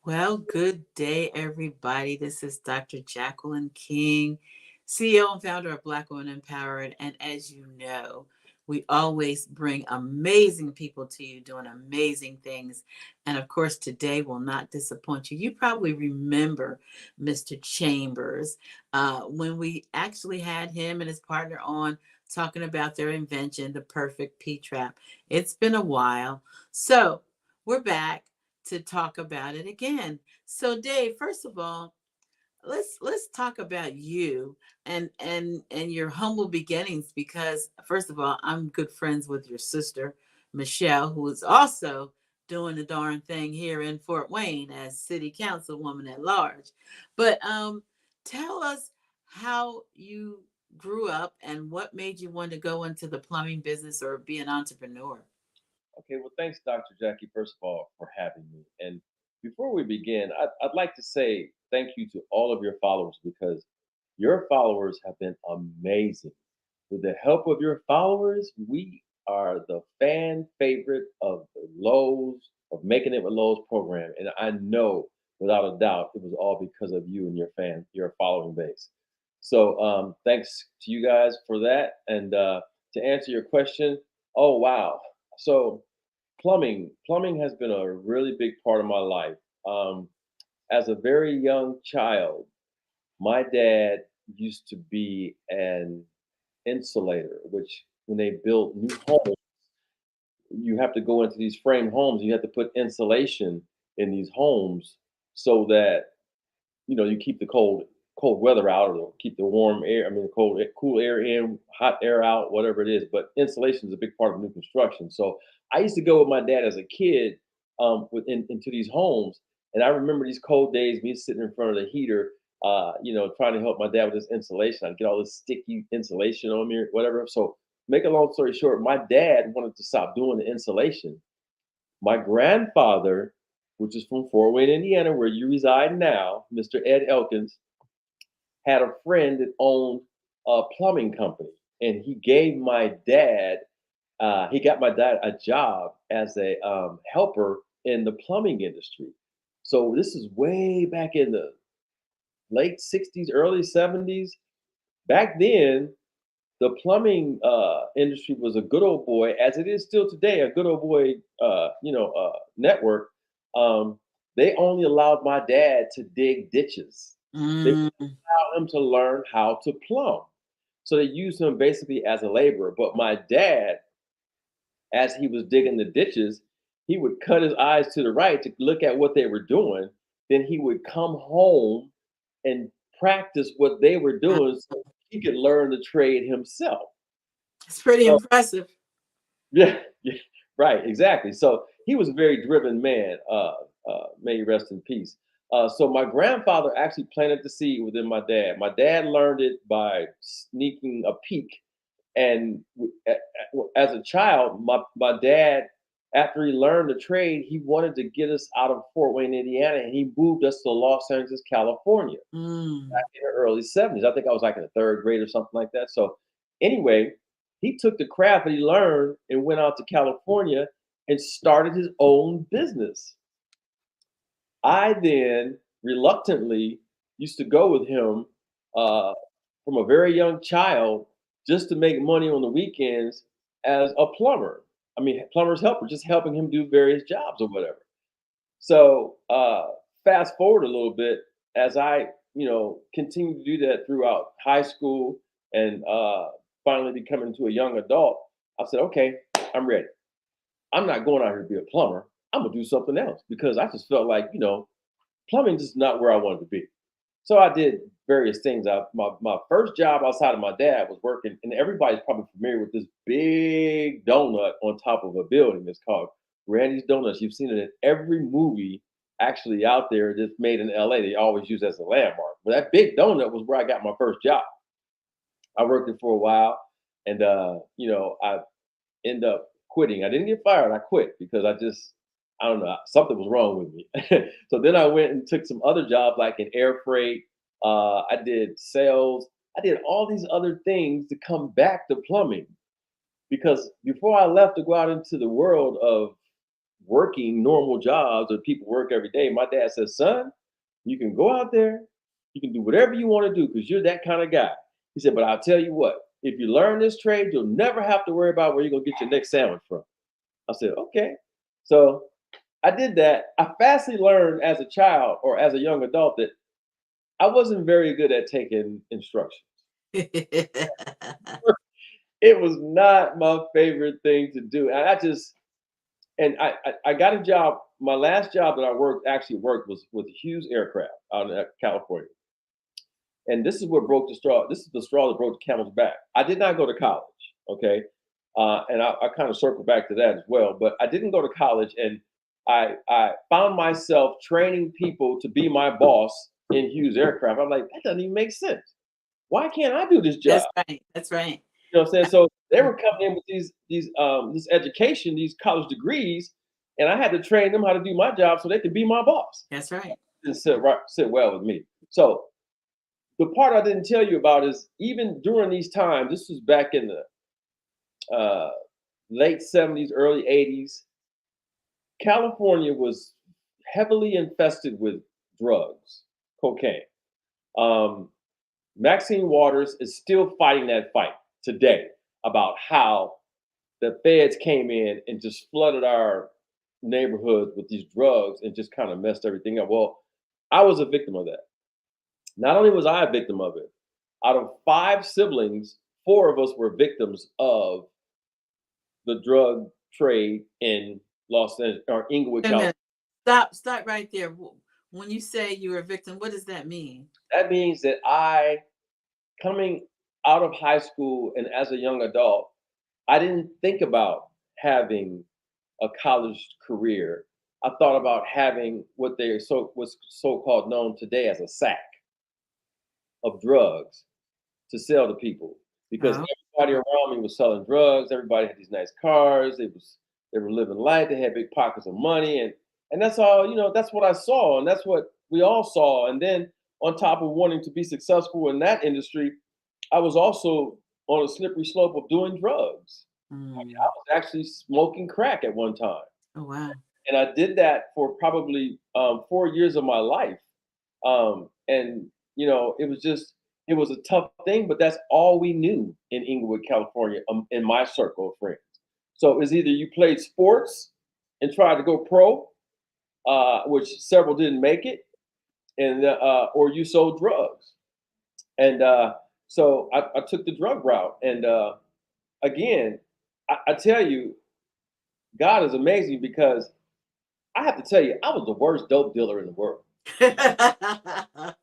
Well, good day, everybody. This is Dr. Jacqueline King, CEO and founder of Black Women Empowered. And as you know, we always bring amazing people to you doing amazing things. And of course, today will not disappoint you. You probably remember Mr. Chambers when we actually had him and his partner on talking about their invention, the perfect P trap. It's been a while. So we're back to talk about it again. So Dave, first of all, let's talk about you and your humble beginnings, because first of all, I'm good friends with your sister, Michelle, who is also doing the darn thing here in Fort Wayne as city councilwoman at large. But tell us how you grew up and what made you want to go into the plumbing business or be an entrepreneur. Okay, well, thanks, Dr. Jackie, first of all, for having me. And before we begin, I'd like to say thank you to all of your followers because your followers have been amazing. With the help of your followers, we are the fan favorite of the Lowe's, of Making It with Lowe's program. And I know without a doubt it was all because of you and your following base. So thanks to you guys for that. And to answer your question, oh, wow. So plumbing has been a really big part of my life. Um, as a very young child, my dad used to be an insulator, which when they built new homes, you have to go into these frame homes. You have to put insulation in these homes so that you keep the cold weather out or keep the warm air. I mean, the cool air in, hot air out, whatever it is. But insulation is a big part of new construction. So I used to go with my dad as a kid into these homes, and I remember these cold days, me sitting in front of the heater, trying to help my dad with this insulation. I'd get all this sticky insulation on me, or whatever. So make a long story short, my dad wanted to stop doing the insulation. My grandfather, which is from Fort Wayne, Indiana, where you reside now, Mr. Ed Elkins, had a friend that owned a plumbing company, and he got my dad a job as a helper in the plumbing industry. So this is way back in the late '60s, early '70s. Back then, the plumbing industry was a good old boy, as it is still today, a good old boy, network. Um, they only allowed my dad to dig ditches. They Mm, allowed him to learn how to plumb. So they used him basically as a laborer. But my dad, as he was digging the ditches, he would cut his eyes to the right to look at what they were doing. Then he would come home and practice what they were doing so he could learn the trade himself. it's pretty So impressive. yeah, yeah, right, exactly. So he was a very driven man. May he rest in peace. So my grandfather actually planted the seed within my dad. My dad learned it by sneaking a peek, and as a child, my dad, after he learned the trade, he wanted to get us out of Fort Wayne, Indiana, and he moved us to Los Angeles, California Mm. back in the early '70s. I think I was like in the third grade or something like that. So anyway, he took the craft that he learned and went out to California and started his own business. I then reluctantly used to go with him uh, from a very young child just to make money on the weekends as a plumber. I mean, plumber's helper, just helping him do various jobs or whatever. So fast forward a little bit as I, continue to do that throughout high school and finally becoming to a young adult. I said, okay, I'm ready. I'm not going out here to be a plumber. I'm gonna do something else because I just felt like, plumbing just not where I wanted to be. So I did various things. My first job outside of my dad was working, and everybody's probably familiar with this big donut on top of a building. It's called Randy's Donuts. You've seen it in every movie actually out there that's made in LA. They always use it as a landmark. But that big donut was where I got my first job. I worked it for a while, and I end up quitting. I didn't get fired. I quit because I don't know, something was wrong with me. So then I went and took some other jobs like in air freight. I did sales. I did all these other things to come back to plumbing because before I left to go out into the world of working normal jobs or people work every day. My dad says, son, you can go out there, you can do whatever you want to do because you're that kind of guy. He said, but I'll tell you what, if you learn this trade, you'll never have to worry about where you're going to get your next sandwich from. I said, okay. So I did that. I fastly learned as a child or as a young adult that I wasn't very good at taking instructions. It was not my favorite thing to do. And I got a job. My last job that I actually worked was with Hughes Aircraft out in California. And this is what broke the straw. This is the straw that broke the camel's back. I did not go to college, okay? And I kind of circle back to that as well. But I didn't go to college, and I found myself training people to be my boss in Hughes Aircraft. I'm like, that doesn't even make sense. Why can't I do this job? That's right. That's right. You know what I'm saying? So they were coming in with this education, these college degrees, and I had to train them how to do my job so they could be my boss. That's right. It didn't sit well with me. So the part I didn't tell you about is even during these times, this was back in the late 70s, early 80s, California was heavily infested with drugs, cocaine. Um, Maxine Waters is still fighting that fight today about how the feds came in and just flooded our neighborhoods with these drugs and just kind of messed everything up. Well, I was a victim of that. Not only was I a victim of it, out of 5 siblings, 4 of us were victims of the drug trade in Los Angeles or Inglewood, Wait a California. minute. Stop right there. When you say you were a victim, what does that mean? That means that coming out of high school and as a young adult, I didn't think about having a college career. I thought about having what was so-called known today as a sack of drugs to sell to people because Oh, everybody around me was selling drugs. Everybody had these nice cars. They were living life. They had big pockets of money, and that's all. That's what I saw, and that's what we all saw. And then on top of wanting to be successful in that industry, I was also on a slippery slope of doing drugs. I mm. was actually smoking crack at one time, Oh, wow. and I did that for probably 4 years of my life. And it was a tough thing, but that's all we knew in Inglewood, California, in my circle of friends. So it's either you played sports and tried to go pro, which several didn't make it, and or you sold drugs. And so I took the drug route. And again, I tell you, God is amazing because I have to tell you, I was the worst dope dealer in the world. I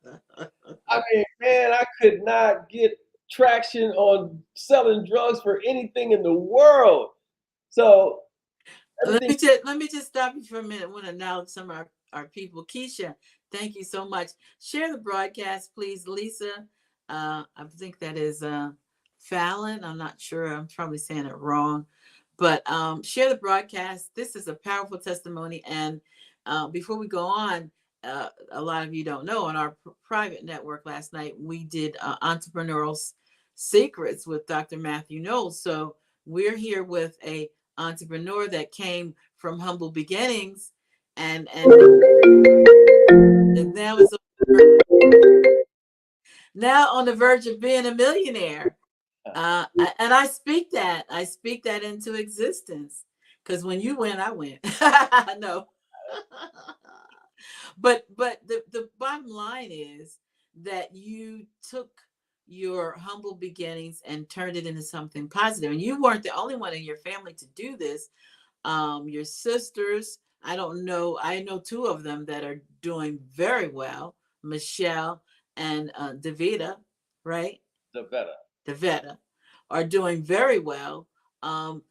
mean, man, I could not get traction on selling drugs for anything in the world. So everything. Let me just stop you for a minute. I want to acknowledge some of our people. Keisha, thank you so much. Share the broadcast, please. Lisa, I think that is Fallon. I'm not sure. I'm probably saying it wrong. But share the broadcast. This is a powerful testimony. And before we go on, a lot of you don't know, on our private network last night, we did entrepreneurial secrets with Dr. Matthew Knowles. So we're here with a entrepreneur that came from humble beginnings and now is now on the verge of being a millionaire. And I speak that into existence, because when you win, I win. No. But the bottom line is that you took your humble beginnings and turned it into something positive. And you weren't the only one in your family to do this. Your sisters, I don't know, I know 2 of them that are doing very well, Michelle and Davida, right? The better. Davida are doing very well.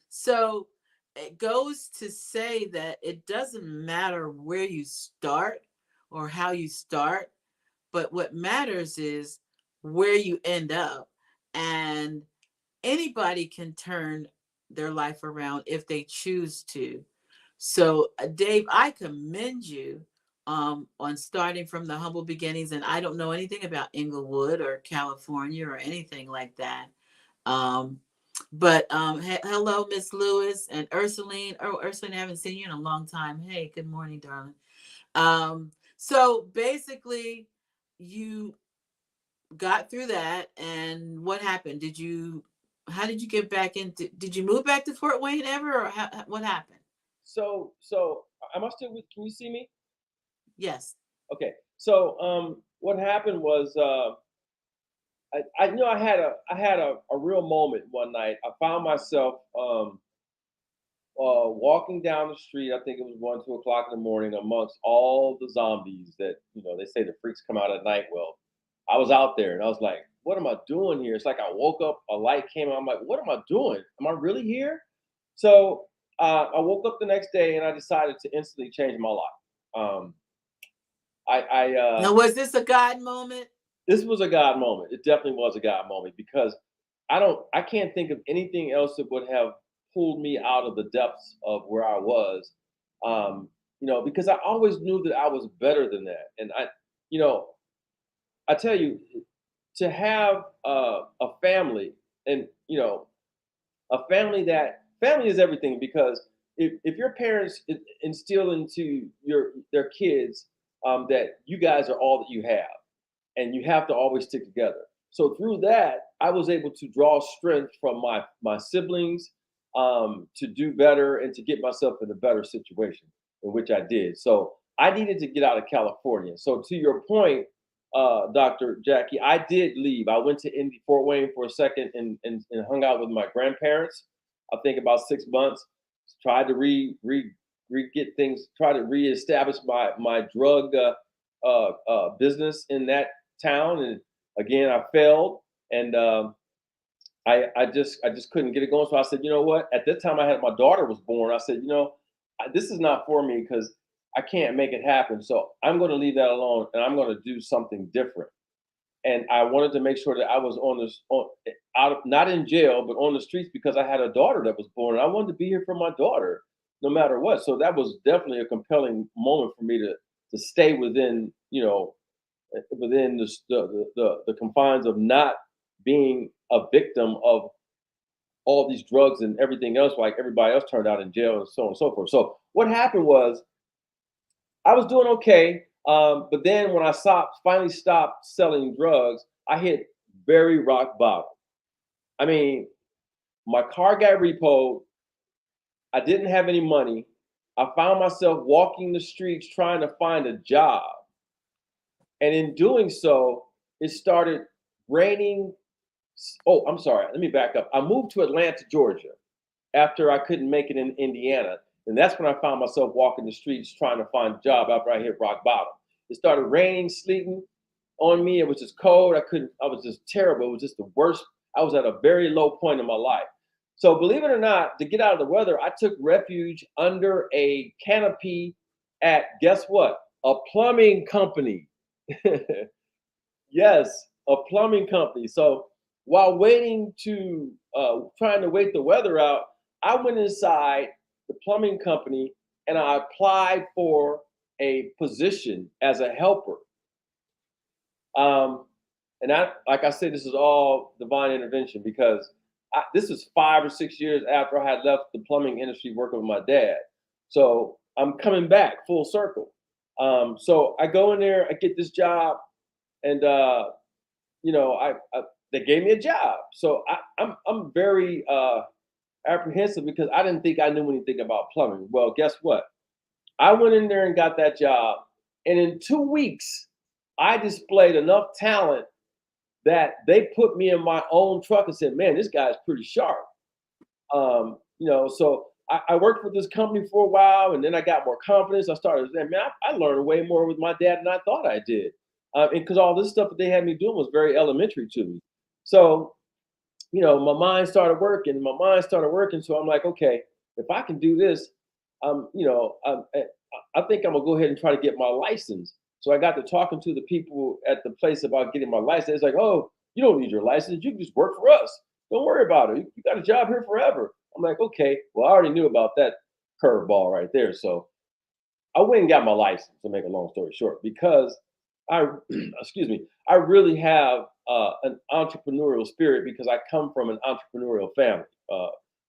So it goes to say that it doesn't matter where you start or how you start, but what matters is where you end up. And anybody can turn their life around if they choose to. So, Dave, I commend you on starting from the humble beginnings. And I don't know anything about Inglewood or California or anything like that. Um, But hello, Miss Lewis and Ursuline. Oh, Ursuline, I haven't seen you in a long time. Hey, good morning, darling. So basically, you got through that, and what happened? Did you? How did you get back into? Did you move back to Fort Wayne ever, or what happened? So am I still with? Can you see me? Yes. Okay. So what happened was I you know I had a real moment one night. I found myself walking down the street. I think it was 1, 2 o'clock in the morning, amongst all the zombies that they say the freaks come out at night. Well, I was out there and I was like, "What am I doing here?" It's like I woke up, a light came on. I'm like, "What am I doing? Am I really here?" So I woke up the next day and I decided to instantly change my life. Um, I Now, was this a God moment? This was a God moment. It definitely was a God moment because I can't think of anything else that would have pulled me out of the depths of where I was. Because I always knew that I was better than that. And you know, I tell you, to have a family, and a family, that family is everything, because if your parents instill into their kids that you guys are all that you have, and you have to always stick together. So through that, I was able to draw strength from my siblings, to do better and to get myself in a better situation, in which I did. So I needed to get out of California. So to your point, Dr. Jackie, I did leave. I went to Fort Wayne for a second, and hung out with my grandparents. I think about 6 months. Tried to get things. Try to reestablish my drug business in that town, and again I failed, and I just couldn't get it going. So I said, you know what? At that time, I had my daughter was born. I said, this is not for me because I can't make it happen. So I'm going to leave that alone, and I'm going to do something different. And I wanted to make sure that I was out of, not in jail, but on the streets, because I had a daughter that was born, and I wanted to be here for my daughter, no matter what. So that was definitely a compelling moment for me to stay within the confines of not being a victim of all these drugs and everything else, like everybody else turned out in jail and so on and so forth. So what happened was I was doing okay, but then when I finally stopped selling drugs, I hit very rock bottom. I mean, my car got repoed. I didn't have any money. I found myself walking the streets trying to find a job. And in doing so, it started raining. Oh, I'm sorry. Let me back up. I moved to Atlanta, Georgia, after I couldn't make it in Indiana. And that's when I found myself walking the streets trying to find a job after I hit rock bottom. It started raining, sleeting on me. It was just cold. I was just terrible. It was just the worst. I was at a very low point in my life. So, believe it or not, to get out of the weather, I took refuge under a canopy at, guess what? A plumbing company. Yes, a plumbing company. So while trying to wait the weather out, I went inside the plumbing company and I applied for a position as a helper. Um, like I said, this is all divine intervention, because this is 5 or 6 years after I had left the plumbing industry working with my dad. So I'm coming back full circle. So I go in there, I get this job, and they gave me a job. So I'm very apprehensive because I didn't think I knew anything about plumbing. Well, guess what? I went in there and got that job, and in 2 weeks, I displayed enough talent that they put me in my own truck and said, "Man, this guy's pretty sharp." So I worked for this company for a while, and then I got more confidence. I started saying, "Man, I learned way more with my dad than I thought I did," and because all this stuff that they had me doing was very elementary to me. So my mind started working. My mind started working. So I'm like, okay, if I can do this, I think I'm gonna go ahead and try to get my license. So I got to talking to the people at the place about getting my license. It's like, oh, you don't need your license. You can just work for us. Don't worry about it. You got a job here forever. I'm like, okay. Well, I already knew about that curveball right there. So I went and got my license, to make a long story short, because I, excuse me, I really have an entrepreneurial spirit because I come from an entrepreneurial family.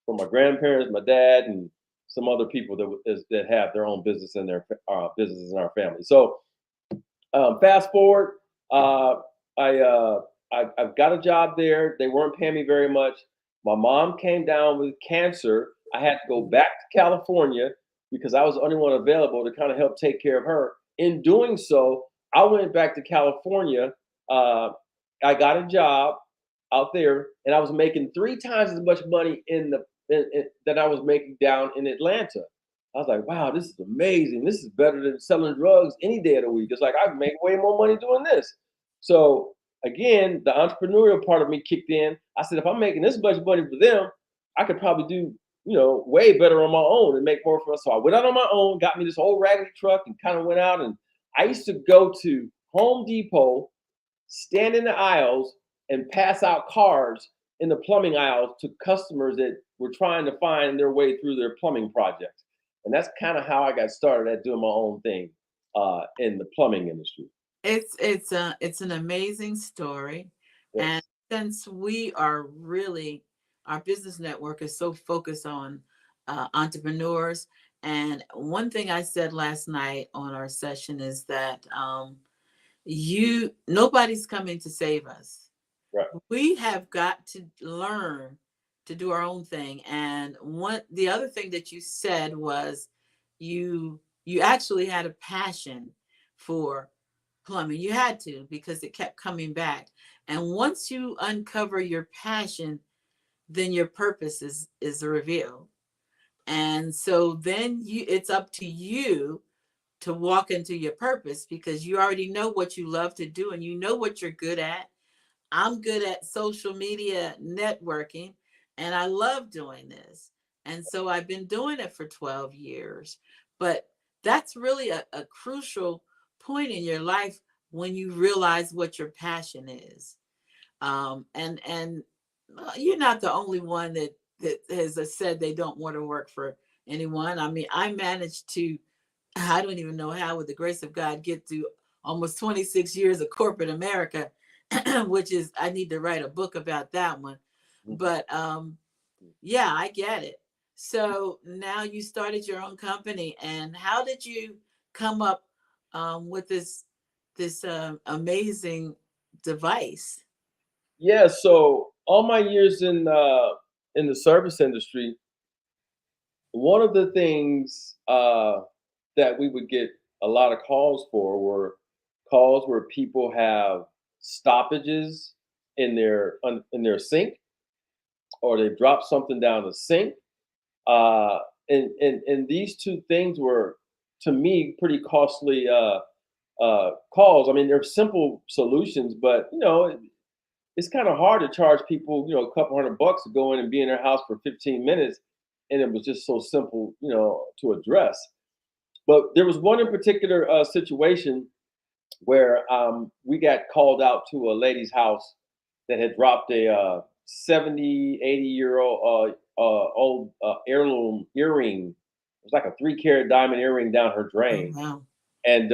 From my grandparents, my dad, and some other people that have their own business in their businesses in our family. So fast forward, uh, I, uh, I've got a job there. They weren't paying me very much. My mom came down with cancer. I had to go back to California because I was the only one available to kind of help take care of her. In doing so, I went back to California. Uh, I got a job out there, and I was making three times as much money that I was making down in Atlanta. I was like, wow, this is amazing. This is better than selling drugs any day of the week. It's like I can make way more money doing this. So again, the entrepreneurial part of me kicked in. I said, if I'm making this much money for them, I could probably do, way better on my own and make more for us. So I went out on my own, got me this old raggedy truck and kind of went out. And I used to go to Home Depot, stand in the aisles and pass out cards in the plumbing aisles to customers that were trying to find their way through their plumbing projects. And that's kind of how I got started at doing my own thing in the plumbing industry. It's an amazing story, and Yes. since we are really, our business network is so focused on entrepreneurs. And one thing I said last night on our session is that you nobody's coming to save us. Right. We have got to learn to do our own thing. And the other thing that you said was you actually had a passion for plumbing. You had to, because it kept coming back. And once you uncover your passion, then your purpose is revealed. And so then it's up to you to walk into your purpose, because you already know what you love to do and you know what you're good at. I'm good at social media networking, and I love doing this. And so I've been doing it for 12 years. But that's really a crucial point in your life when you realize what your passion is. And you're not the only one that has said they don't want to work for anyone. I mean, I managed to, I don't even know how, with the grace of God, get through almost 26 years of corporate America, which is, I need to write a book about that one. Mhm. But yeah, I get it. So now you started your own company, and how did you come up with this amazing device? Yeah. So all my years in the service industry, one of the things that we would get a lot of calls for were calls where people have stoppages in their sink, or they drop something down the sink. And these two things were, to me, pretty costly calls. I mean, they're simple solutions, but it's kind of hard to charge people, a couple $100 to go in and be in their house for 15 minutes, and it was just so simple, to address. But there was one in particular situation where we got called out to a lady's house that had dropped a 70, 80-year old heirloom earring. It was like a 3 carat diamond earring down her Oh, drain. wow. And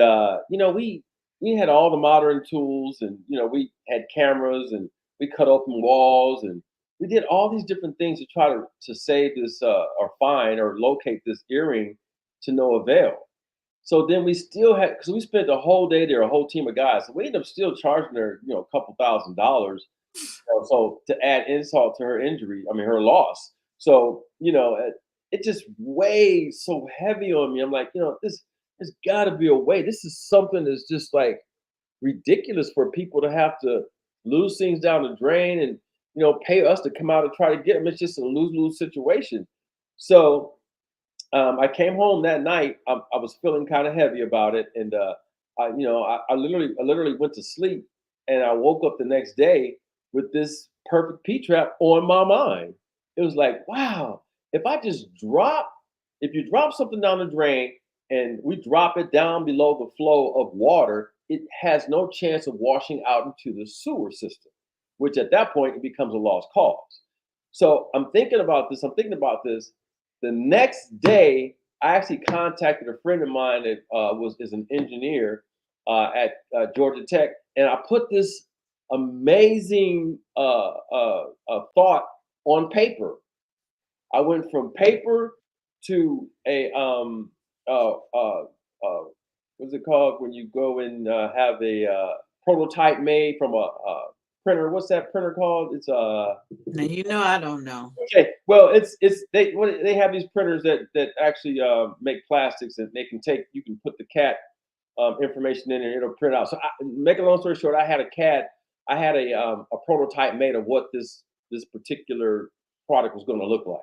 we had all the modern tools, and we had cameras, and we cut open walls, and we did all these different things to try to save this or find or locate this earring, to no avail. So then we still had, because we spent the whole day there, a whole team of guys. So we ended up still charging her, a couple $1,000. So to add insult to her injury, I mean her loss. So it just weighs so heavy on me. I'm like, there's got to be a way. This is something that's just like ridiculous for people to have to lose things down the drain and pay us to come out and try to get them. It's just a lose lose situation. So I came home that night. I was feeling kind of heavy about it, and I literally went to sleep, and I woke up the next day with this perfect P trap on my mind. It was like, wow, if I just drop, if you drop something down the drain and we drop it down below the flow of water, it has no chance of washing out into the sewer system, which at that point it becomes a lost cause. So I'm thinking about this. I'm thinking about this. The next day, I actually contacted a friend of mine that was is an engineer at Georgia Tech, and I put this amazing thought on paper. I went from paper to a what's it called when you go and have a prototype made from a printer? What's that printer called? It's Now you know I don't know. okay. Well, it's they have these printers that actually make plastics, and they can take you can put the cat information in and it'll print out. So make a long story short, I had a prototype made of what this particular product was going to look like,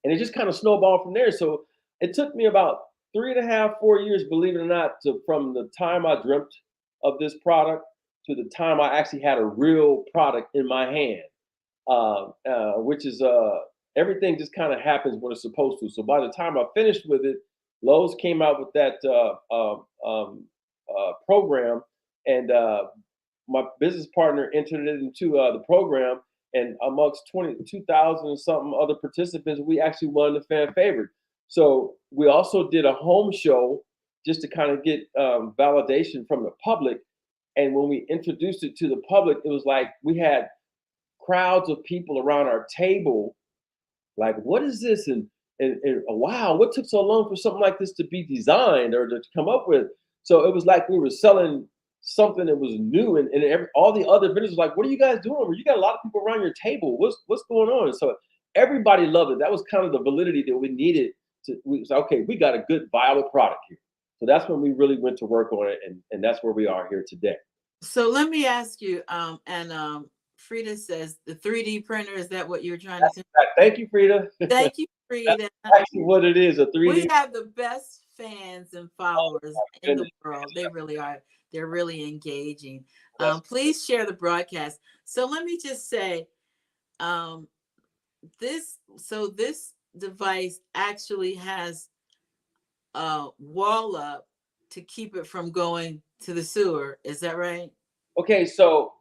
and it just kind of snowballed from there. So it took me about 3.5, 4 years, believe it or not, to from the time I dreamt of this product to the time I actually had a real product in my hand, which is everything just kind of happens when it's supposed to. So by the time I finished with it, Lowe's came out with that program, and my business partner entered it into the program. And amongst 22,000 something other participants, we actually won the fan favorite. So we also did a home show just to kind of get validation from the public. And when we introduced it to the public, it was like we had crowds of people around our table, like, what is this? And wow, what took so long for something like this to be designed or to come up with? So it was like we were selling something that was new, and all the other vendors was like, what are you guys doing? Well, you got a lot of people around your table. What's going on? And so everybody loved it. That was kind of the validity that we needed to. We was like, okay, we got a good viable product here. So that's when we really went to work on it, and that's where we are here today. So let me ask you, and Frida says the 3D printer, is that what you're trying to say? Thank you, Frida. Thank you, That's Frida. actually what it is, a We 3D. have the best fans and Oh followers my in the goodness. world. They really are. They're really engaging. That's Please share the broadcast. So let me just say, um, this device actually has a wall up to keep it from going to the sewer. Is that right? okay. So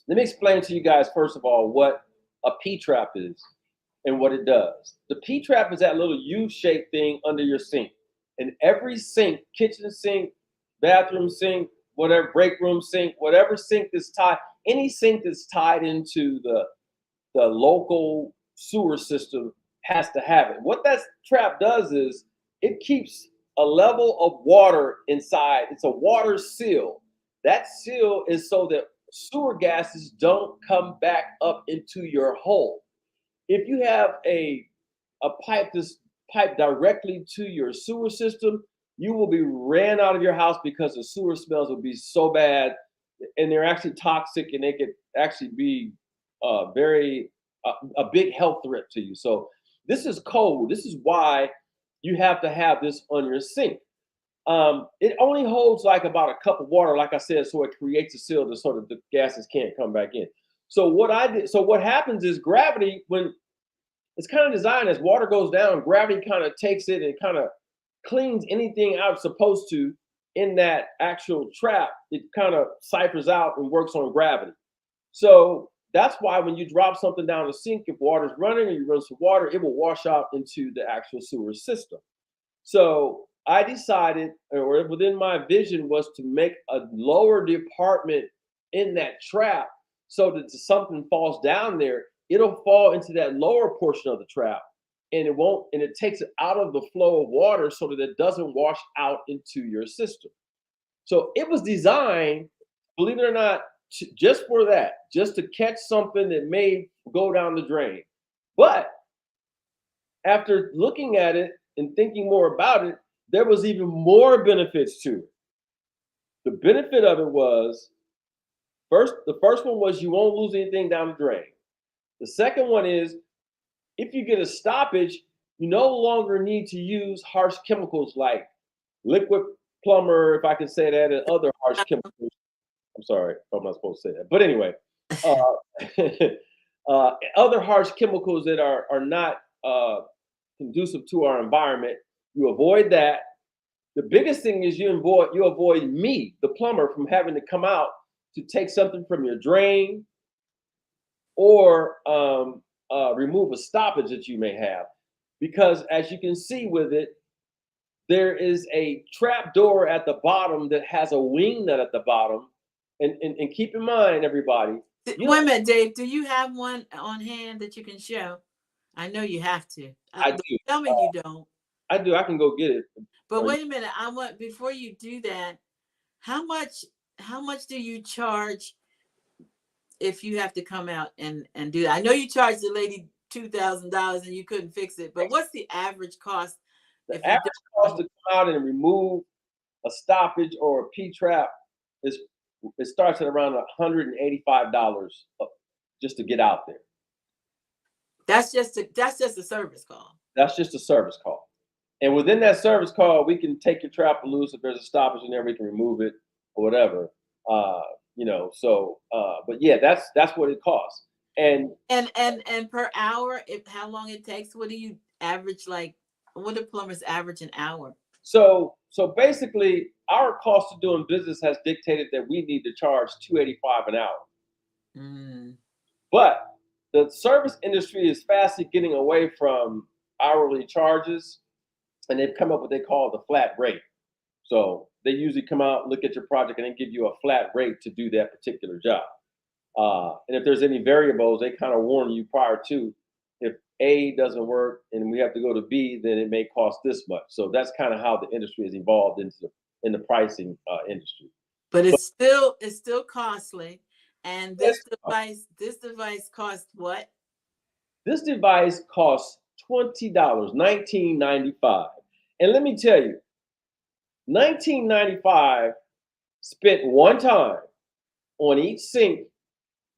let me explain to you guys first of all what a P trap is and what it does. The P trap is that little U-shaped thing under your sink. And every sink, kitchen sink, bathroom sink, whatever, break room sink, whatever sink is tied, any sink that's tied into the local sewer system has to have it. What that trap does is it keeps a level of water inside. It's a water seal. That seal is so that sewer gases don't come back up into your hole. If you have a pipe that's piped directly to your sewer system, you will be ran out of your house because the sewer smells will be so bad, and they're actually toxic, and they could actually be very a big health threat to you. So this is cold. This is why you have to have this on your sink. It only holds like about a cup of water, like I said, so it creates a seal so that the gases can't come back in. So what I did, so what happens is gravity, when it's kind of designed as water goes down, gravity kind of takes it and kind of cleans anything out it's supposed to in that actual trap. It kind of ciphers out and works on gravity. So that's why when you drop something down the sink, if water's running and you run some water, it will wash out into the actual sewer system. So I decided, or within my vision, was to make a lower department in that trap so that if something falls down there, it'll fall into that lower portion of the trap, and it won't, and it takes it out of the flow of water so that it doesn't wash out into your system. So it was designed, believe it or not, just for that, just to catch something that may go down the drain. But after looking at it and thinking more about it, there was even more benefits to it. The benefit of it was the first one was you won't lose anything down the drain. The second one is if you get a stoppage, you no longer need to use harsh chemicals like liquid plumber, if I can say that, and other harsh chemicals. I'm sorry, I'm not supposed to say that. But anyway, other harsh chemicals that are not conducive to our environment, you avoid that. The biggest thing is you avoid me, the plumber, from having to come out to take something from your drain or remove a stoppage that you may have. Because as you can see with it, there is a trap door at the bottom that has a wing nut at the bottom, And keep in mind, everybody, you Wait a don't. minute, Dave. Do you have one on hand that you can show? I know you have to. I Don't do. tell me you don't. I do. I can go get it. But Or wait a minute. I want before you do that. How much? How much do you charge if you have to come out and do that? I know you charged the lady $2,000 and you couldn't fix it, but what's the average cost the if you average cost to come out and remove a stoppage or a P trap is it starts at around $185 just to get out there. that's just a service call. That's just a service call. And within that service call, we can take your trap loose if there's a stoppage in there. We can remove it or whatever. Uh, but yeah, that's what it costs. And And per hour, if how long it takes, what do you average like what do plumbers average an hour? so basically, our cost of doing business has dictated that we need to charge 285 an hour. Mm. But the service industry is fastly getting away from hourly charges, and they've come up with what they call the flat rate. So they usually come out, look at your project, and then give you a flat rate to do that particular job. And if there's any variables, they kind of warn you prior to. If A doesn't work and we have to go to B, then it may cost this much. So that's kind of how the industry has evolved in the pricing industry. But But it's still costly. And this device costs what? this device costs $20, 19.95. And let me tell you, 19.95 spent one time on each sink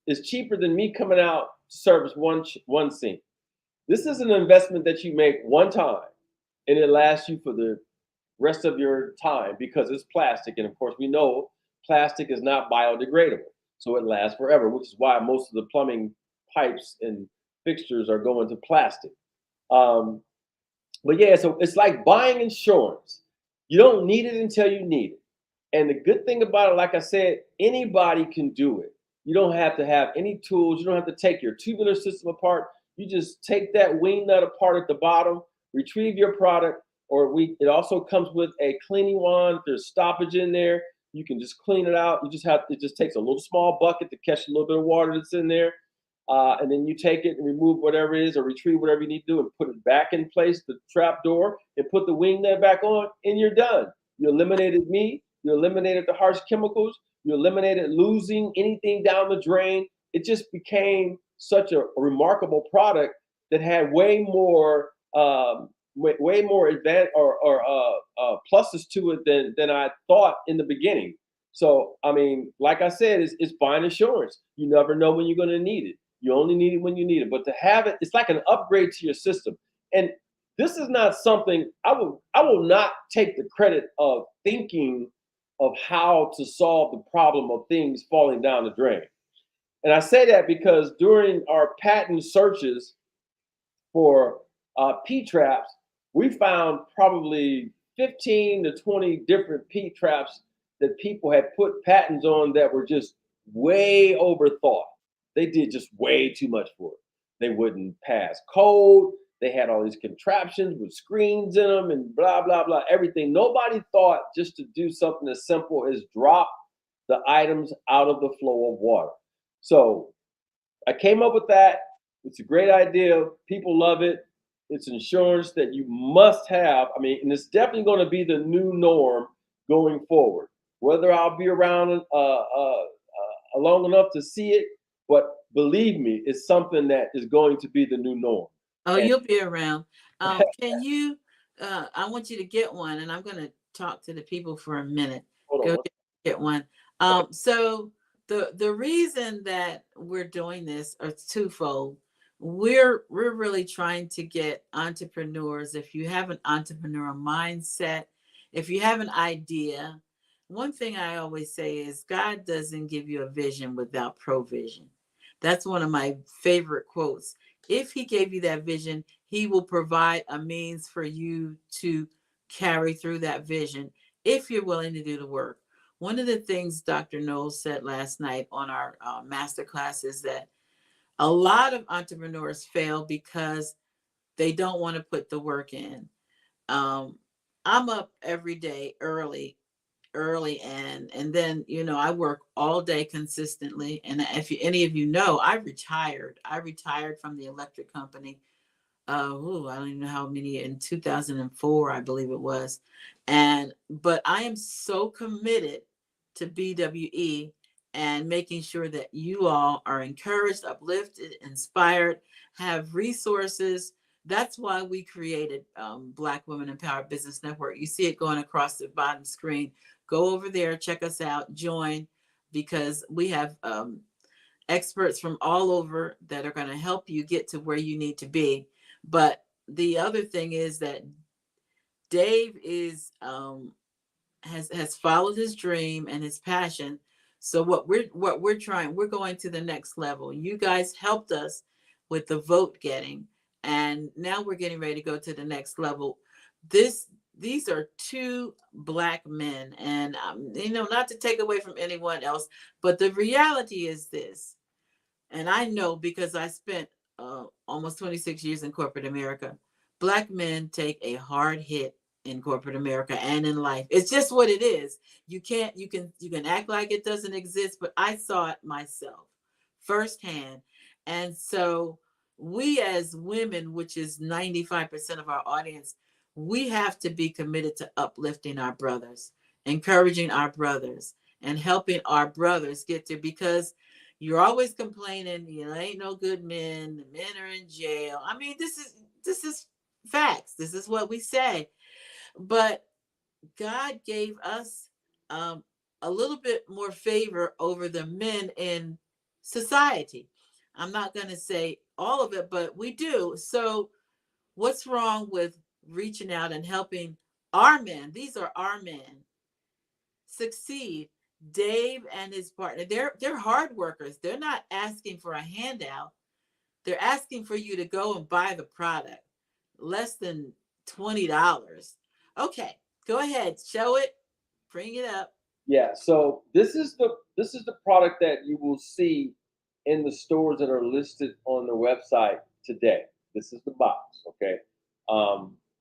is cheaper than me coming out to service one sink. This is an investment that you make one time, and it lasts you for the rest of your time because it's plastic, and of course we know plastic is not biodegradable, so it lasts forever, which is why most of the plumbing pipes and fixtures are going to plastic. Um, but yeah, so it's like buying insurance. You don't need it until you need it. And the good thing about it, like I said, anybody can do it. You don't have to have any tools. You don't have to take your tubular system apart. You just take that wing nut apart at the bottom, retrieve your product, it also comes with a cleaning wand. If there's stoppage in there, you can just clean it out. It just takes a little small bucket to catch a little bit of water that's in there. And then you take it and remove whatever it is or retrieve whatever you need to do and put it back in place, the trap door, and put the wing nut back on, and you're done. You eliminated meat, you eliminated the harsh chemicals, you eliminated losing anything down the drain. It just became such a remarkable product that had way more pluses to it than I thought in the beginning. So I mean, like I said, it's buying insurance. You never know when you're going to need it. You only need it when you need it. But to have it, it's like an upgrade to your system. And this is not something I will not take the credit of thinking of how to solve the problem of things falling down the drain. And I say that because during our patent searches for P traps, we found probably 15 to 20 different P traps that people had put patents on that were just way overthought. They did just way too much for it. They wouldn't pass code. They had all these contraptions with screens in them and blah, blah, blah, everything. Nobody thought just to do something as simple as drop the items out of the flow of water. So I came up with that. It's a great idea. People love it. It's insurance that you must have. I mean, and it's definitely going to be the new norm going forward. Whether I'll be around long enough to see it, but believe me, it's something that is going to be the new norm. Oh, And you'll be around. Can you? I want you to get one, and I'm going to talk to the people for a minute. hold Go on. ahead and get one. So the reason that we're doing this is twofold. We're really trying to get entrepreneurs. If you have an entrepreneurial mindset, if you have an idea, one thing I always say is God doesn't give you a vision without provision. That's one of my favorite quotes. If he gave you that vision, he will provide a means for you to carry through that vision if you're willing to do the work. One of the things Dr. Knowles said last night on our master class is that a lot of entrepreneurs fail because they don't want to put the work in. Um, I'm up every day early, early, and then I work all day consistently. And if any of you know, I retired from the electric company. I don't even know how many, in 2004, I believe it was. But I am so committed to BWE and making sure that you all are encouraged, uplifted, inspired, have resources. That's why we created Black Women Empowered Business Network. You see it going across the bottom screen. Go over there, check us out, join, because we have experts from all over that are going to help you get to where you need to be. But the other thing is that Dave has followed his dream and his passion. So what we're trying, we're going to the next level. You guys helped us with the vote getting, and now we're getting ready to go to the next level. This These are two Black men, and not to take away from anyone else, but the reality is this, and I know because I spent almost 26 years in corporate America. Black men take a hard hit in corporate America and in life. It's just what it is. You can act like it doesn't exist, but I saw it myself firsthand. And so we as women, which is 95% of our audience, we have to be committed to uplifting our brothers, encouraging our brothers, and helping our brothers get to, because you're always complaining, ain't no good men. The men are in jail. I mean, this is facts. This is what we say. But God gave us um, a little bit more favor over the men in society. I'm not going to say all of it, but we do. So, what's wrong with reaching out and helping our men? These are our men succeed. Dave and his partner, they're hard workers. They're not asking for a handout. They're asking for you to go and buy the product. Less than $20. Okay, go ahead. Show it. Bring it up. Yeah, so this is the product that you will see in the stores that are listed on the website today. This is the box, okay?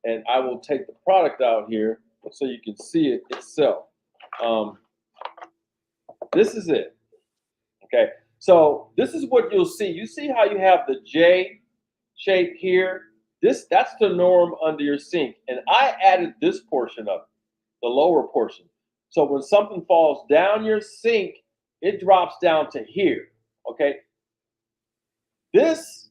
And I will take the product out here so you can see it itself. Um, this is it, okay? So this is what you'll see. You see how you have the J shape here? That's the norm under your sink, and I added this portion of it, the lower portion. So when something falls down your sink, it drops down to here. Okay. This,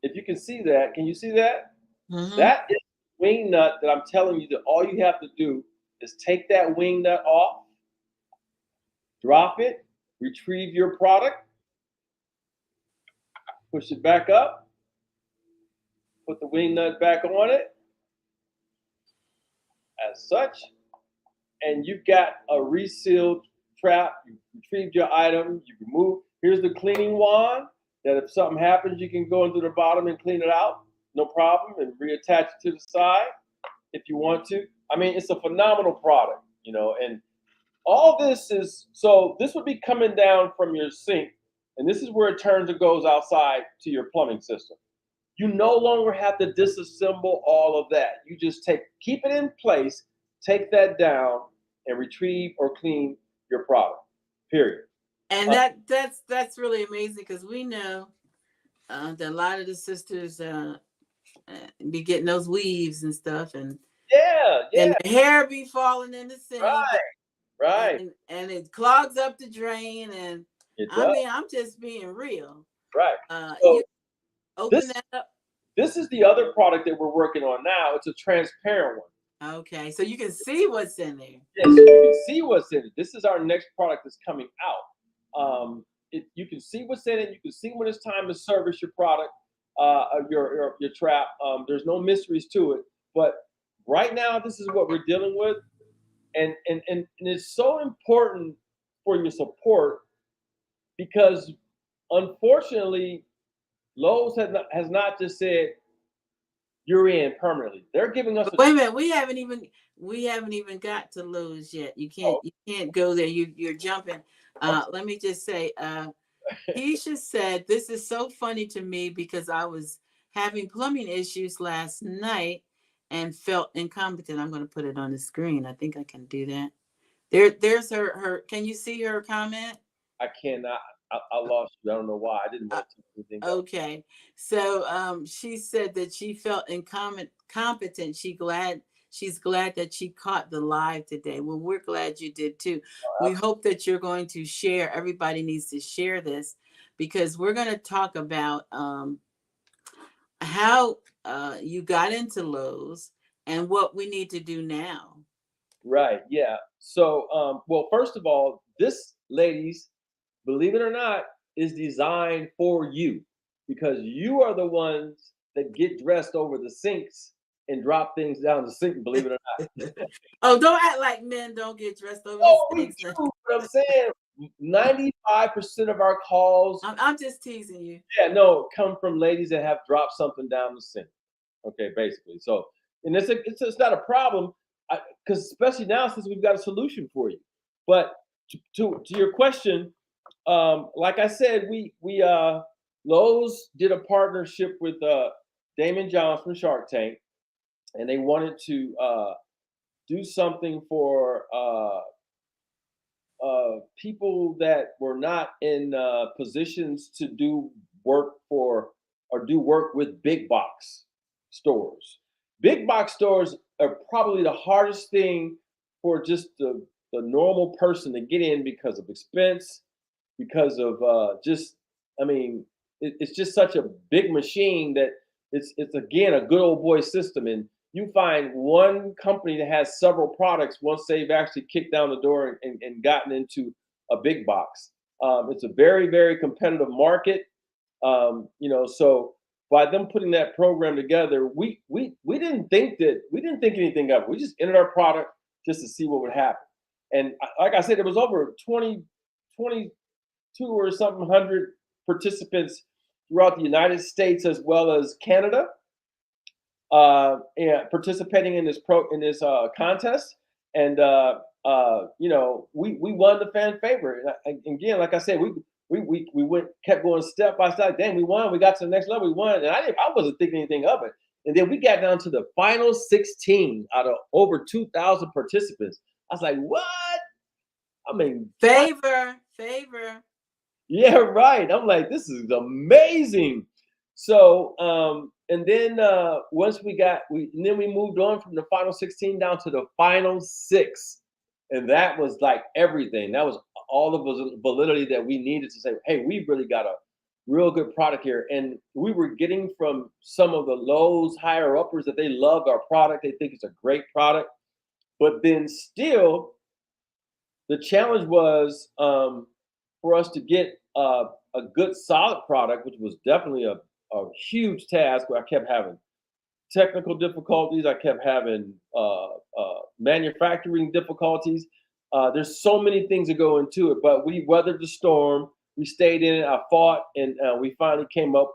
if you can see that, can you see that? Mm-hmm. That is the wing nut that I'm telling you that all you have to do is take that wing nut off, drop it, retrieve your product, push it back up, put the wing nut back on it as such, and you've got a resealed trap. You retrieved your item. You remove. Here's the cleaning wand. That if something happens, you can go into the bottom and clean it out, no problem, and reattach it to the side if you want to. I mean, it's a phenomenal product, and all this is so. This would be coming down from your sink, and this is where it turns and goes outside to your plumbing system. You no longer have to disassemble all of that. You just keep it in place, take that down, and retrieve or clean your product. Period. And Uh, that's really amazing, because we know that a lot of the sisters be getting those weaves and stuff, yeah, and yeah, the hair be falling in the sink, right, right. and it clogs up the drain. And It I does, mean, I'm just being real. right. You So open this that up. this is the other product that we're working on now. It's a transparent one. Okay, so you can see what's in there. Yes, you can see what's in it. This is our next product that's coming out. You can see what's in it. You can see when it's time to service your product, your trap. There's no mysteries to it. But right now, this is what we're dealing with, and it's so important for your support because unfortunately, Lowe's has not just said you're in permanently. They're giving us But a wait a minute, we haven't even got to lose yet. You can't oh, you can't go there. You're jumping. Let me just say, Keisha said, this is so funny to me because I was having plumbing issues last night and felt incompetent. I'm going to put it on the screen. I think I can do that. There's her. Can you see her comment? I cannot. I lost you. I don't know why. I didn't Uh, want to take anything else. okay, so she said that she felt competent. She's glad that she caught the live today. Well, we're glad you did too. We hope that you're going to share. Everybody needs to share this because we're going to talk about how you got into Lowe's and what we need to do now. Right. Yeah. So, well, first of all, this, ladies, believe it or not, is designed for you because you are the ones that get dressed over the sinks and drop things down the sink. Believe it or not. Oh, don't act like men don't get dressed over the Oh, we sinks. do. But I'm saying 95% of our calls, I'm just teasing you. yeah, no, come from ladies that have dropped something down the sink. Okay, basically. So, and it's not a problem because especially now since we've got a solution for you. But to your question, like I said, we Lowe's did a partnership with Damon Johns from Shark Tank, and they wanted to do something for people that were not in positions to do work for or do work with big box stores. Big box stores are probably the hardest thing for just the normal person to get in because of expense, because of just, I mean, it's just such a big machine that it's again a good old boy system. And you find one company that has several products once they've actually kicked down the door and gotten into a big box. It's a very, very competitive market. So by them putting that program together, we didn't think anything of it. We just entered our product just to see what would happen. And like I said, it was over 22 or something hundred participants throughout the United States as well as Canada, and participating in this contest, and we won the fan favorite. And again, like I said, we went kept going step by step. Then we won. We got to the next level. We won, and I wasn't thinking anything of it. And then we got down to the final 16 out of over 2,000 participants. I was like, what? I mean, Favor. yeah, right. I'm like, this is amazing. So, and then once and then we moved on from the final 16 down to the final six, and that was like everything. That was all of the validity that we needed to say, hey, we really got a real good product here, and we were getting from some of the Lowe's higher uppers that they loved our product. They think it's a great product, but then still the challenge was for us to get a good solid product, which was definitely a huge task where I kept having technical difficulties. I kept having manufacturing difficulties. There's so many things that go into it, but we weathered the storm. We stayed in it. I fought, and we finally came up,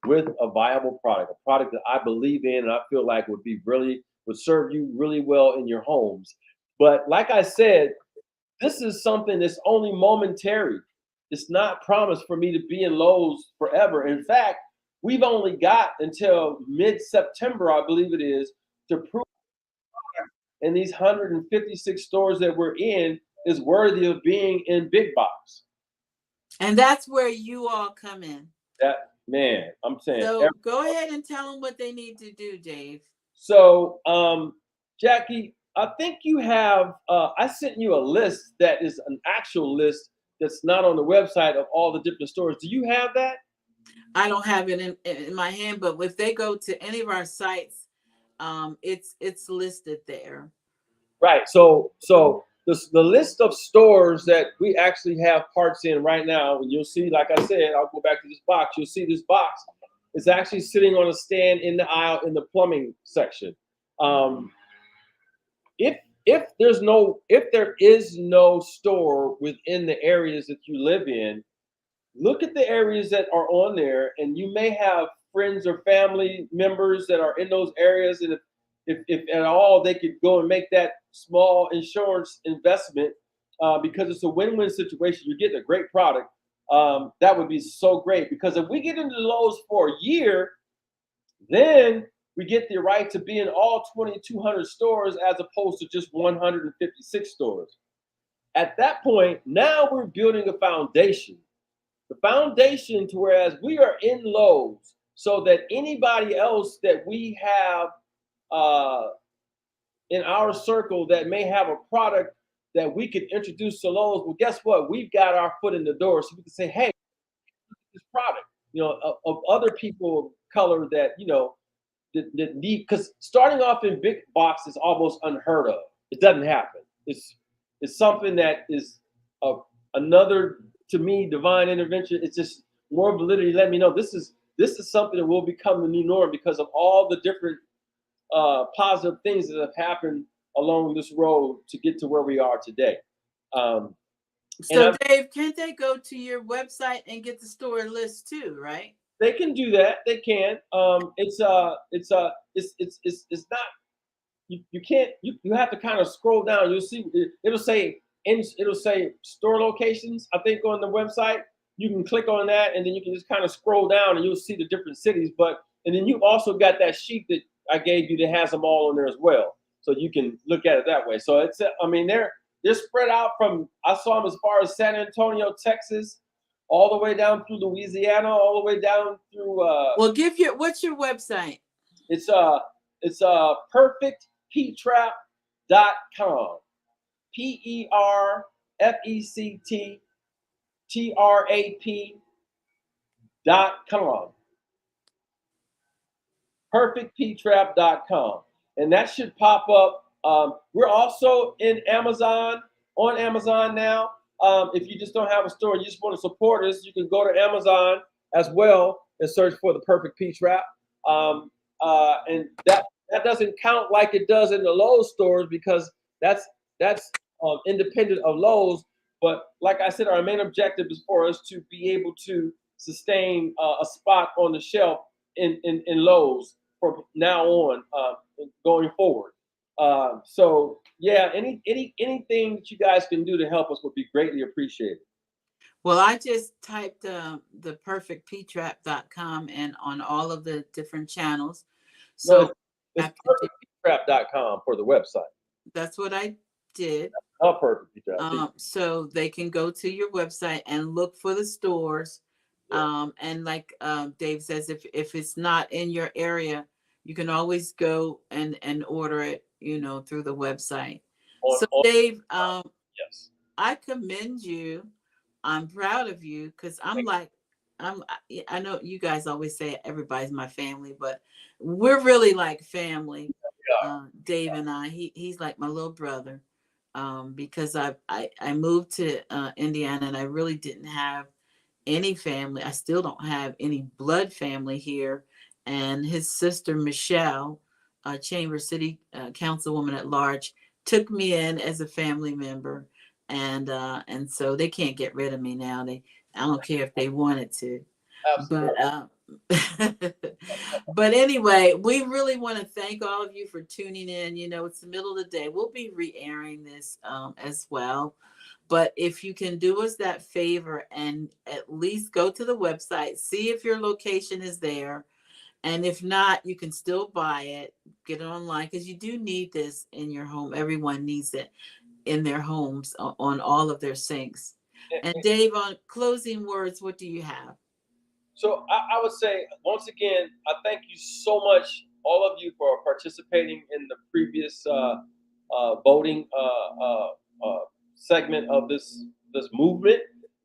with a viable product, a product that I believe in, and I feel like would serve you really well in your homes. But like I said, this is something that's only momentary. It's not promised for me to be in Lowe's forever. In fact, we've only got until mid-September, I believe it is, to prove in these 156 stores that we're in is worthy of being in big box. And that's where you all come in. That man, I'm saying. So go ahead and tell them what they need to do, Dave. So, Jackie, I think you have. I sent you a list that is an actual list that's not on the website of all the different stores. Do you have that? I don't have it in my hand, but if they go to any of our sites, it's listed there. Right. So the list of stores that we actually have parts in right now, and you'll see, like I said, I'll go back to this box. You'll see this box is actually sitting on a stand in the aisle in the plumbing section. Um, if if there is no store within the areas that you live in, look at the areas that are on there, and you may have friends or family members that are in those areas, and if at all they could go and make that small insurance investment, because it's a win-win situation. You're getting a great product. That would be so great, because if we get into Lowe's for a year, then we get the right to be in all 2,200 stores as opposed to just 156 stores. At that point, now we're building a foundation. The foundation to whereas we are in Lowe's, so that anybody else that we have uh, in our circle that may have a product that we could introduce to Lowe's, well, guess what? We've got our foot in the door, so we can say, "Hey, this product," of other people of color that that need, because starting off in big box is almost unheard of. It doesn't happen. It's something that is a, another, to me, divine intervention. It's just more validity. Let me know this is something that will become the new norm because of all the different positive things that have happened along this road to get to where we are today. Um, and So Dave, can't they go to your website and get the store list too, right? they can do that. They can. It's not, you can't, you have to kind of scroll down. You'll see it'll say store locations, I think, on the website. You can click on that and then you can just kind of scroll down and you'll see the different cities. But and then you also got that sheet that I gave you that has them all on there as well. So you can look at it that way. So I mean, they're spread out from, I saw them as far as San Antonio, Texas, all the way down through Louisiana, all the way down through Well, what's your website? it's perfectpetrap.com. perfecttrap.com. perfectpetrap.com. And that should pop up. We're also in Amazon, on Amazon now. If you just don't have a store, you just want to support us, you can go to Amazon as well and search for the Perfect Peach Wrap. And that doesn't count like it does in the Lowe's stores because that's independent of Lowe's. But like I said, our main objective is for us to be able to sustain a spot on the shelf in Lowe's from now on, going forward. So yeah, anything that you guys can do to help us would be greatly appreciated. Well, I just typed the perfectptrap.com and on all of the different channels. No, So it's after perfecttrap.com for the website. that's what I did. Perfect trap. So they can go to your website and look for the stores. Yeah. And like Dave says, if it's not in your area, you can always go and order it, through the website. So On Dave, yes. I commend you. I'm proud of you because I know you guys always say everybody's my family, but we're really like family. Yeah. Dave and I, he's like my little brother. Because I moved to Indiana and I really didn't have any family. I still don't have any blood family here. And his sister Michelle, Chamber City Councilwoman at large, took me in as a family member, and so they can't get rid of me now. I don't care if they wanted to, Absolutely. but but anyway, we really want to thank all of you for tuning in. It's the middle of the day. We'll be re-airing this as well. But if you can do us that favor and at least go to the website, see if your location is there. And if not, you can still buy it, get it online because you do need this in your home. Everyone needs it in their homes on all of their sinks. And Dave, on closing words, what do you have? So I would say once again, I thank you so much, all of you, for participating in the previous voting segment of this movement,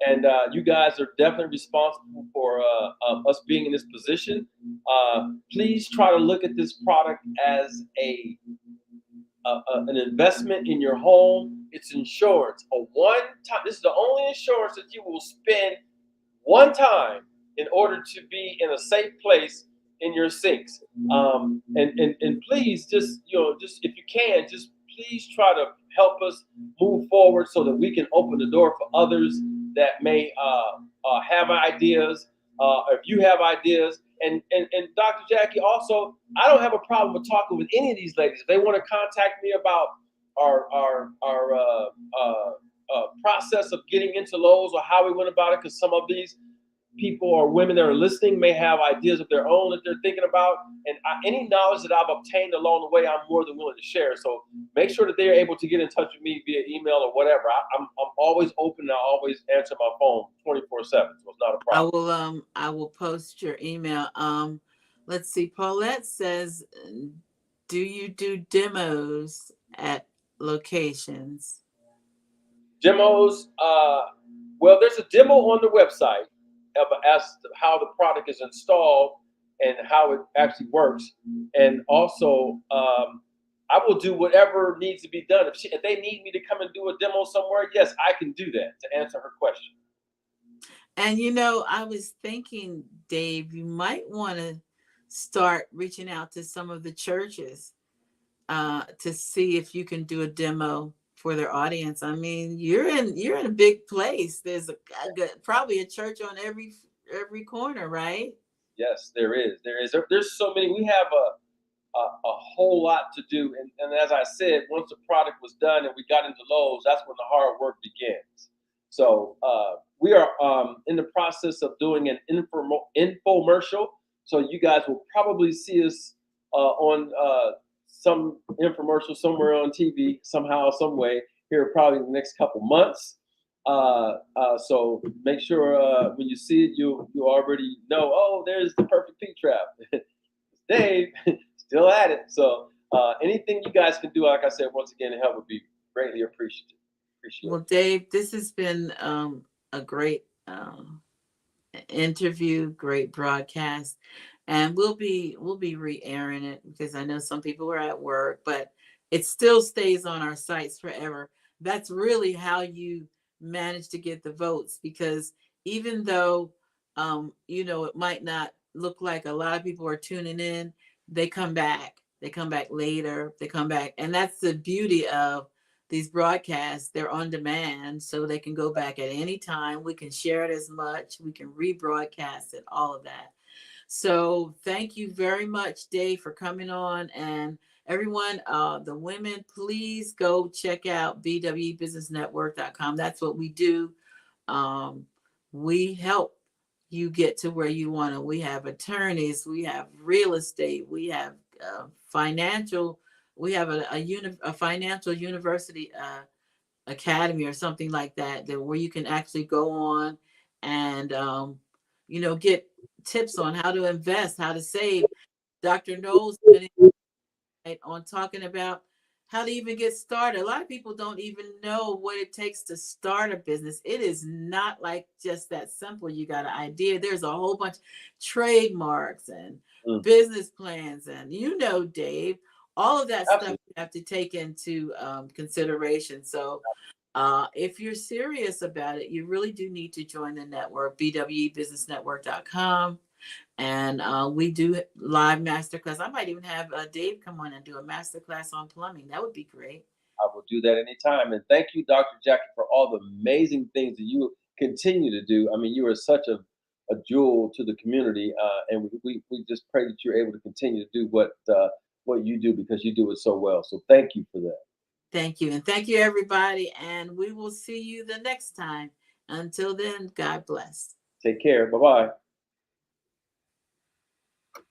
and you guys are definitely responsible for us being in this position. Please try to look at this product as an investment in your home. It's insurance. A one time. This is the only insurance that you will spend one time in order to be in a safe place in your sinks. And please just if you can, just please try to help us move forward so that we can open the door for others that may have ideas. If you have ideas, and Dr. Jackie, also, I don't have a problem with talking with any of these ladies. If they want to contact me about our process of getting into Lowe's or how we went about it, because some of these people or women that are listening may have ideas of their own that they're thinking about. And any knowledge that I've obtained along the way, I'm more than willing to share. So make sure that they're able to get in touch with me via email or whatever. I'm always open. I always answer my phone 24/7, so it's not a problem. I will post your email. Let's see. Paulette says, do you do demos at locations? Demos. Well, there's a demo on the website as to how the product is installed and how it actually works. And also, I will do whatever needs to be done. If they need me to come and do a demo somewhere, yes, I can do that to answer her question. And I was thinking, Dave, you might want to start reaching out to some of the churches to see if you can do a demo for their audience. I mean, you're in a big place. There's probably a church on every corner, right? Yes, there is. There's so many. We have a whole lot to do. And as I said, once the product was done and we got into Lowe's, that's when the hard work begins. So we are in the process of doing an infomercial. So you guys will probably see us on some infomercial somewhere on TV somehow, some way here probably in the next couple months. So make sure when you see it, you already know. Oh, there's the perfect P trap. Dave, still at it. So anything you guys can do, like I said, once again, to help would be greatly appreciated. Appreciate Well, it. Dave, this has been a great interview, great broadcast, and we'll be re-airing it because I know some people are at work, but it still stays on our sites forever. That's really how you manage to get the votes, because even though it might not look like a lot of people are tuning in, they come back. They come back later. They come back, and that's the beauty of these broadcasts. They're on demand, so they can go back at any time. We can share it as much, we can rebroadcast it, all of that. So thank you very much, Dave, for coming on. And everyone, the women, please go check out bwebusinessnetwork.com. That's what we do. um, we help you get to where you want to. We have attorneys, we have real estate, we have financial, we have a financial university academy or something like that, where you can actually go on and get tips on how to invest, how to save. Dr. Knowles went on talking about how to even get started. A lot of people don't even know what it takes to start a business. It is not like just that simple. You got an idea. There's a whole bunch of trademarks and Mm, business plans, and Dave, all of that stuff absolutely. you have to take into consideration. So if you're serious about it, you really do need to join the network, bwebusinessnetwork.com. And we do live masterclass. I might even have Dave come on and do a masterclass on plumbing. That would be great. I will do that anytime. And thank you, Dr. Jackie, for all the amazing things that you continue to do. I mean, you are such a jewel to the community. And we just pray that you're able to continue to do what you do because you do it so well. So thank you for that. Thank you. And thank you, everybody. And we will see you the next time. Until then, God bless. Take care. Bye bye.